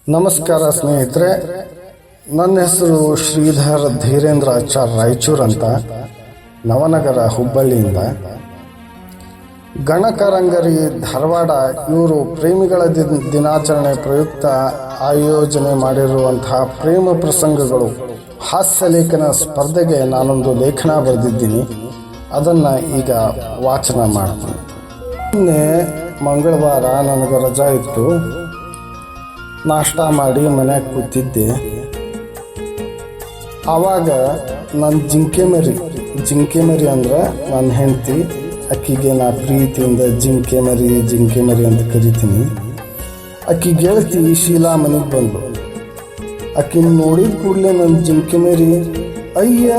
ನಮಸ್ಕಾರ ಸ್ನೇಹಿತರೆ, ನನ್ನ ಹೆಸರು ಶ್ರೀಧರ್ ಧೀರೇಂದ್ರ ಆಚಾರ್ ರಾಯಚೂರು ಅಂತ, ನವನಗರ ಹುಬ್ಬಳ್ಳಿಯಿಂದ. ಗಣಕರಂಗರಿ ಧಾರವಾಡ ಇವರು ಪ್ರೇಮಿಗಳ ದಿನಾಚರಣೆ ಪ್ರಯುಕ್ತ ಆಯೋಜನೆ ಮಾಡಿರುವಂತಹ ಪ್ರೇಮ ಪ್ರಸಂಗಗಳು ಹಾಸ್ಯ ಲೇಖನ ಸ್ಪರ್ಧೆಗೆ ನಾನೊಂದು ಲೇಖನ ಬರೆದಿದ್ದೀನಿ. ಅದನ್ನು ಈಗ ವಾಚನ ಮಾಡ್ತೀನಿ. ನಿನ್ನೆ ಮಂಗಳವಾರ ನನಗೆ ರಜಾ ಇತ್ತು. ನಾಷ್ಟ ಮಾಡಿ ಮನ್ಯಾಗ ಕೂತಿದ್ದೆ. ಆವಾಗ ನನ್ನ ಜಿಂಕೆ ಮರಿ ಅಂದ್ರೆ ನನ್ನ ಹೆಂಡತಿ, ಅಕ್ಕಿಗೆ ನಾ ಪ್ರೀತಿಯಿಂದ ಜಿಂಕೆ ಮರಿ ಅಂತ ಕರಿತೀನಿ. ಅಕ್ಕಿ ಗೆಳತಿ ಶೀಲಾ ಮನೆಗೆ ಬಂದು ಅಕ್ಕಿ ನೋಡಿದ ಕೂಡಲೇ ನನ್ನ ಜಿಂಕೆ ಮರಿ, ಅಯ್ಯ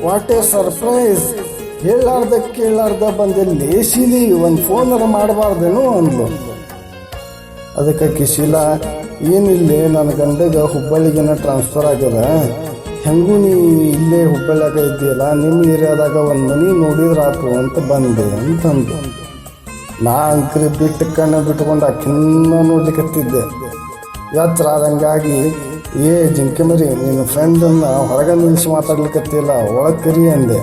ವಾಟ್ ಎ ಸರ್ಪ್ರೈಸ್, ಕೇಳಾರ್ದ ಬಂದಲ್ಲಿ ಶೀಲಿ ಒಂದು ಫೋನರ ಮಾಡಬಾರ್ದೇನು ಅಂದ್ಲು. ಅದಕ್ಕೆ ಅಕ್ಕಿ ಶೀಲಾ, ಏನಿಲ್ಲ, ನನ್ನ ಗಂಡಗೆ ಹುಬ್ಬಳ್ಳಿಗೇನ ಟ್ರಾನ್ಸ್ಫರ್ ಆಗ್ಯದ, ಹೆಂಗೂ ನೀ ಇಲ್ಲೇ ಹುಬ್ಬಳ್ಳಿಯಾಗ ಇದ್ದೀಯಲ್ಲ, ನಿಮ್ಮ ಏರಿಯಾದಾಗ ಒಂದು ಮನೆ ನೋಡಿದ್ರಾತು ಅಂತ ಬಂದೆ ಅಂತಂದು. ನಾ ಅಂಕ್ರಿ ಕಣ್ಣು ಬಿಟ್ಕೊಂಡು ಅಕ್ಕಿನ್ನ ನೋಡ್ಲಿಕ್ಕತ್ತಿದ್ದೆ. ಎತ್ತರ ಹಂಗಾಗಿ, ಜಿಂಕೆ ಮರಿ, ನಿನ್ನ ಫ್ರೆಂಡನ್ನು ಹೊರಗೆ ನಿಲ್ಲಿಸಿ ಮಾತಾಡ್ಲಿಕ್ಕತ್ತಿಲ್ಲ, ಒಳಗೆ ಕರಿ ಅಂದೆ.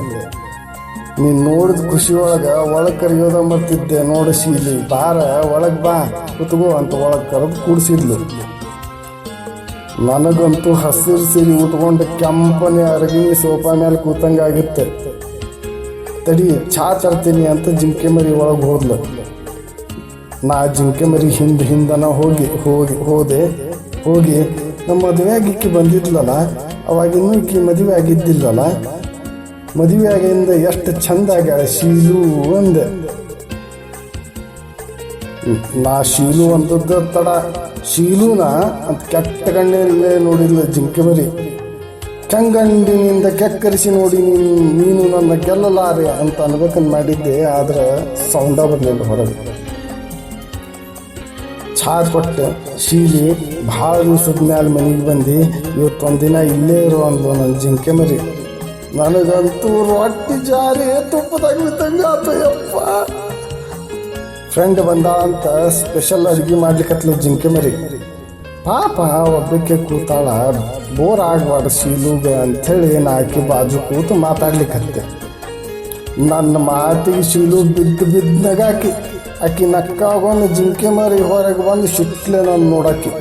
ನೀನು ನೋಡಿದ ಖುಷಿ ಒಳಗೆ ಕರಿಯೋದ ಮರ್ತಿದ್ದೆ. ನೋಡು ಶೀಲಿ, ಬಾರ ಒಳಗೆ ಬಾ ಕುತ್ಕೋ ಅಂತ ಒಳಗೆ ಕರೆದು ಕೂಡಿಸಿದ್ಲು. ನನಗಂತೂ ಹಸಿರು ಸೀರೆ ಉಟ್ಕೊಂಡು ಕೆಂಪನೆ ಅರಗಿ ಸೋಫಾ ಮೇಲೆ ಕೂತಂಗಾಗಿತ್ತೆ. ತಡಿ ಚಾ ತರ್ತೀನಿ ಅಂತ ಜಿಂಕೆ ಮರಿ ಒಳಗೆ ಹೋದ್ಲು. ನಾ ಜಿಂಕೆ ಮರಿ ಹಿಂದನ ಹೋದೆ. ನಮ್ಮ ಮದುವೆ ಆಗಿಕ್ಕಿ ಬಂದಿದ್ಲಲ್ಲ, ಅವಾಗಿನ್ನೂ ಈಕಿ ಮದುವೆ ಆಗಿದ್ದಿಲ್ಲಲ್ಲ. ಮದುವೆ ಆಗಿಂದ ಎಷ್ಟು ಚಂದ ಆಗ್ಯಾಳ ಶೀಲು ಅಂದೆ. ನಾ ಶೀಲು ಅಂದದ್ದು ತಡ ಶೀಲೂನ ಅಂತ ಕೆಟ್ಟ ಗಂಡಲ್ಲೇ ನೋಡಿದ್ಲು ಜಿಂಕೆ ಮರಿ. ಕೆಂಗಂಡಿನಿಂದ ಕೆಕ್ಕರಿಸಿ ನೋಡಿ ನೀನು ನನ್ನ ಗೆಲ್ಲಲಾರೆ ಅಂತ ಅನ್ಬೇಕಂತ ಮಾಡಿದ್ದೆ, ಆದ್ರೆ ಸೌಂಡ ಬರಲಿಲ್ಲ ಹೊರಗೆ. ಚಹಾ ಕೊಟ್ಟೆ. ಶೀಲಿ ಭಾಳ ದಿವಸದ ಮ್ಯಾಲೆ ಮನೆಗೆ ಬಂದು ಇವತ್ತೊಂದಿನ ಇಲ್ಲೇ ಇರೋ ಅಂದ್ಲು ನನ್ನ ಜಿಂಕೆ ಮರಿ. ನನಗಂತೂ ರೊಟ್ಟಿ ಜಾರಿ ತುಪ್ಪದಾಗ ಬಿದ್ದಂಗ ಆತ. ಯಪ್ಪ, ಫ್ರೆಂಡ್ ಬಂದ ಅಂತ ಸ್ಪೆಷಲ್ ಅಡುಗೆ ಮಾಡ್ಲಿಕ್ಕತ್ಲು ಜಿಂಕೆ ಮರಿ. ಪಾಪ ಒಬ್ಬಕ್ಕೆ ಕೂತಾಳ, ಬೋರ್ ಆಗ್ಬಾರ್ದು ಶೀಲುಗೆ ಅಂಥೇಳಿ ನಾಕಿ ಬಾಜು ಕೂತು ಮಾತಾಡ್ಲಿಕ್ಕತ್ತೆ. ನನ್ನ ಮಾತಿಗೆ ಶೀಲು ಬಿದ್ದು ಆಕಿ ನಕ್ಕಾಗೊಂಡು ಜಿಂಕೆ ಮರಿ ಹೊರಗೆ ಬಂದು ಶಿಟ್ಲೆ ನಾನು ನೋಡಾಕಿ.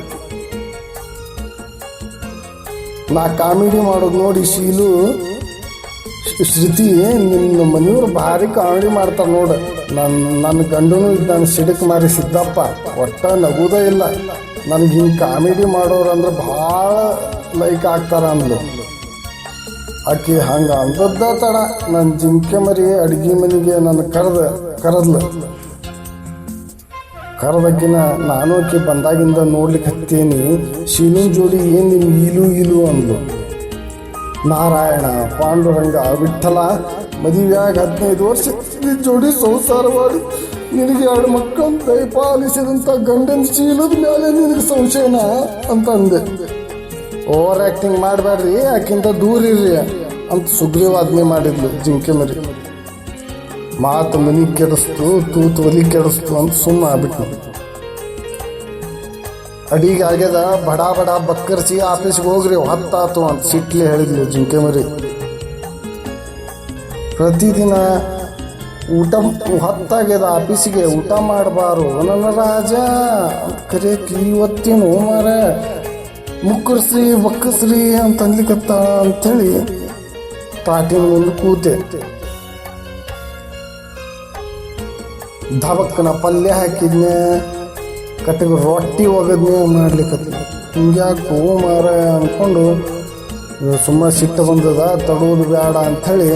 ನಾ ಕಾಮಿಡಿ ಮಾಡೋದು ನೋಡಿ ಶೀಲು, ಶ್ರುತಿ ನಿನ್ನ ಮನೆಯವ್ರು ಭಾರಿ ಕಾಮಿಡಿ ಮಾಡ್ತಾರೆ ನೋಡು, ನನ್ನ ಗಂಡನೂ ಇದ್ದಾನೆ ಸಿಡಕ್ ಮಾರಿ ಸಿದ್ದಪ್ಪ, ಒಟ್ಟ ನಗುವುದೇ ಇಲ್ಲ, ನನಗೆ ಹಿಂಗೆ ಕಾಮಿಡಿ ಮಾಡೋರು ಅಂದ್ರೆ ಭಾಳ ಲೈಕ್ ಆಗ್ತಾರ ಅಂದ್ಲು. ಆಕೆ ಹಂಗೆ ಅಂದದ್ದ ತಡ ನನ್ನ ಜಿಂಕೆ ಮರಿ ಅಡುಗೆ ಮನೆಗೆ ನನ್ನ ಕರೆದಕ್ಕಿನ ನಾನು ಆಕೆ ಬಂದಾಗಿಂದ ನೋಡ್ಲಿಕ್ಕೆ ಹತ್ತೀನಿ. ಶೀಲಿನ ಜೋಡಿ ಏನು ನಿಮ್ಗೆ ಇಲು ಅಂದ್ಲು. ನಾರಾಯಣ, ಪಾಂಡುರಂಗ, ವಿಠಲ, ಮದುವೆಯಾಗಿ 15 ವರ್ಷ ಜೋಡಿ ಸಂಸಾರ ಮಾಡಿ ನಿನಗೆ 2 ಮಕ್ಕಳನ್ನು ದಯಪಾಲಿಸಿದಂಥ ಗಂಡನ ಶೀಲದ ಮೇಲೆ ನಿನಗೆ ಸಂಶಯನ ಅಂತಂದೆ. ಓವರ್ ಆ್ಯಕ್ಟಿಂಗ್ ಮಾಡಬೇಡ್ರಿ, ಆಕಿಂತ ದೂರ ಇರ್ರಿ ಅಂತ ಸುಗ್ರೀವಾಜ್ಞೆ ಮಾಡಿದ್ಲು ಜಿಂಕೆ ಮರಿ. ಮಾತು ಮನಿ ಕೆಡಿಸ್ತು, ತೂತು ಒಲಿ ಕೆಡಿಸ್ತು ಅಂತ ಸುಮ್ಮನೆ ಆಗ್ಬಿಟ್ಟು. ಅಡಿಗೆ ಆಗ್ಯದ, ಬಡ ಬಕ್ಕರ್ಸಿ ಆಫೀಸ್ಗೆ ಹೋಗ್ರಿ, ಹೊತ್ತಾತು ಅಂತ ಸಿಟ್ಲಿ ಹೇಳಿದ್ಲು ಜಿಂಕೆ ಮರಿ. ಪ್ರತಿದಿನ ಊಟ ಹೊತ್ತಾಗ್ಯದ, ಆಫೀಸಿಗೆ ಊಟ ಮಾಡಬಾರು ನನ್ನ ರಾಜ ಅಂತ ಕರೆಯಕ್ಕೆ ಇವತ್ತೇನು ಮಾರ ಮುಕ್ಕರ್ಸ್ರಿ ಬಕ್ಕಸ್ರಿ ಅಂತ ಅನ್ಲಿಕ್ಕತ್ತಾಳ ಅಂಥೇಳಿ ತಾಟಿನ ಮುಂದೆ ಕೂತೆ. ಧಬಕ್ಕನ ಪಲ್ಯ ಹಾಕಿದ್ನೆ, ಕಟ್ಟಿಗೆ ರೊಟ್ಟಿ ಒಗದ್ನೆ ಮಾಡ್ಲಿಕ್ಕತ್ತ. ಹಿಂಗ್ಯಾಕೋ ಮಾರ ಅಂದ್ಕೊಂಡು ಸುಮ್ಮ ಸಿಟ್ಟು ಬಂದದ, ತಡೋದು ಬೇಡ ಅಂಥೇಳಿ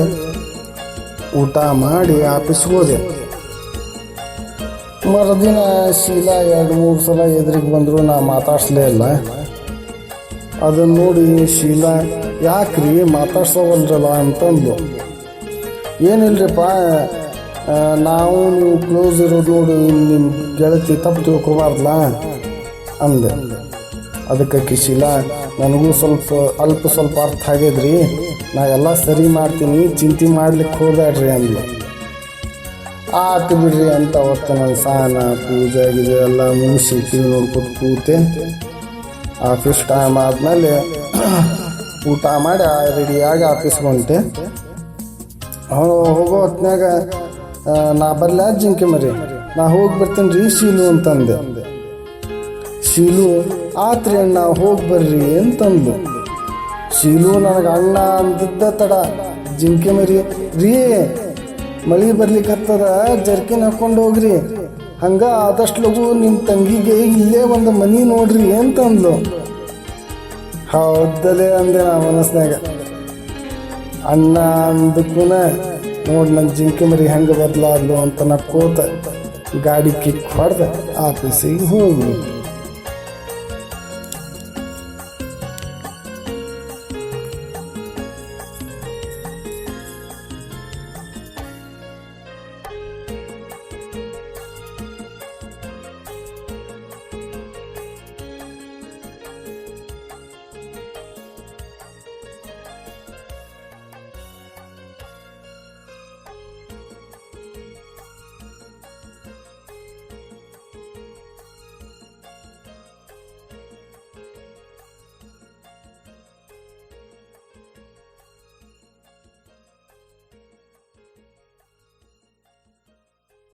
ಊಟ ಮಾಡಿ ಆಫೀಸ್ಗೆ ಹೋದೆ. ಮರುದಿನ ಶೀಲಾ 2-3 ಸಲ ಎದುರಿಗೆ ಬಂದರು, ನಾ ಮಾತಾಡ್ಸ್ಲೇ ಇಲ್ಲ. ಅದನ್ನು ನೋಡಿ ಶೀಲಾ, ಯಾಕ್ರಿ ಮಾತಾಡ್ಸೋವಲ್ರಲ್ಲ ಅಂತಂದು. ಏನಿಲ್ರಿಪ್ಪ, ನಾವು ನೀವು ಕ್ಲೋಸ್ ಇರೋದು ನೋಡಿ ನಿಮ್ಮ ಗೆಳತಿ ತಪ್ಪು ತಿಳ್ಕೊಬಾರ್ದಲ್ಲ ಅಂದೆ. ಅದಕ್ಕೆ ಶೀಲಾ, ನನಗೂ ಸ್ವಲ್ಪ ಅರ್ಥ ಆಗ್ಯದ್ರಿ, ನಾ ಎಲ್ಲ ಸರಿ ಮಾಡ್ತೀನಿ, ಚಿಂತೆ ಮಾಡ್ಲಿಕ್ಕೆ ಹೋಗ್ಬೇಡ್ರಿ ಅಂದ್ಲು. ಆತು ಬಿಡ್ರಿ ಅಂತ ಅವತ್ತು ನಾನು ಸ್ನಾನ ಪೂಜೆ ಗೀಜೆ ಎಲ್ಲ ಮುಗಿಸಿ ಟಿವಿ ನೋಡ್ಕೊಟ್ಟು ಕೂತೆ. ಆಫೀಸ್ ಟೈಮ್ ಆದಮೇಲೆ ಊಟ ಮಾಡಿ ರೆಡಿಯಾಗಿ ಆಫೀಸ್ಗೆ ಹೊಂಟೆ. ಹೋಗೋ ಹೊತ್ನಾಗ ನಾ ಬರಲ ಜಿಂಕೆ ಮರಿ, ನಾ ಹೋಗಿ ಬರ್ತೀನಿ ರೀ ಶೀಲು ಅಂತಂದೆ. ಶೀಲು ಆತ್ರಿ ಅಣ್ಣ ಹೋಗಿ ಬರ್ರಿ ಅಂತಂದು. ಶೀಲು ನನಗೆ ಅಣ್ಣ ಅಂದಿದ್ದ ತಡ ಜಿಂಕೆ ಮರಿ ರೀ ಮಳಿ ಬರ್ಲಿಕ್ಕತ್ತದ ಜರ್ಕಿನ್ ಹಾಕೊಂಡು ಹೋಗ್ರಿ, ಹಂಗ ಆದಷ್ಟು ಲಗು ನಿಮ್ಮ ತಂಗಿಗೆ ಇಲ್ಲೇ ಒಂದು ಮನಿ ನೋಡ್ರಿ ಅಂತಂದ್ಲು. ಹೌದಲೇ ಅಂದೆ ನಾ ಮನಸ್ನಾಗ. ಅಣ್ಣ ಅಂದಕ್ಕೂನ ನೋಡಿ ನನ್ನ ಜಿಂಕೆ ಮರಿ ಹೆಂಗೆ ಬದಲಾದ್ಲು ಅಂತ ನಕ್ಕೋತ ಗಾಡಿ ಕಿಕ್ ಹೊಡೆದ ಆಫೀಸಿಗೆ ಹೋಗ್ಬಿಟ್ಟು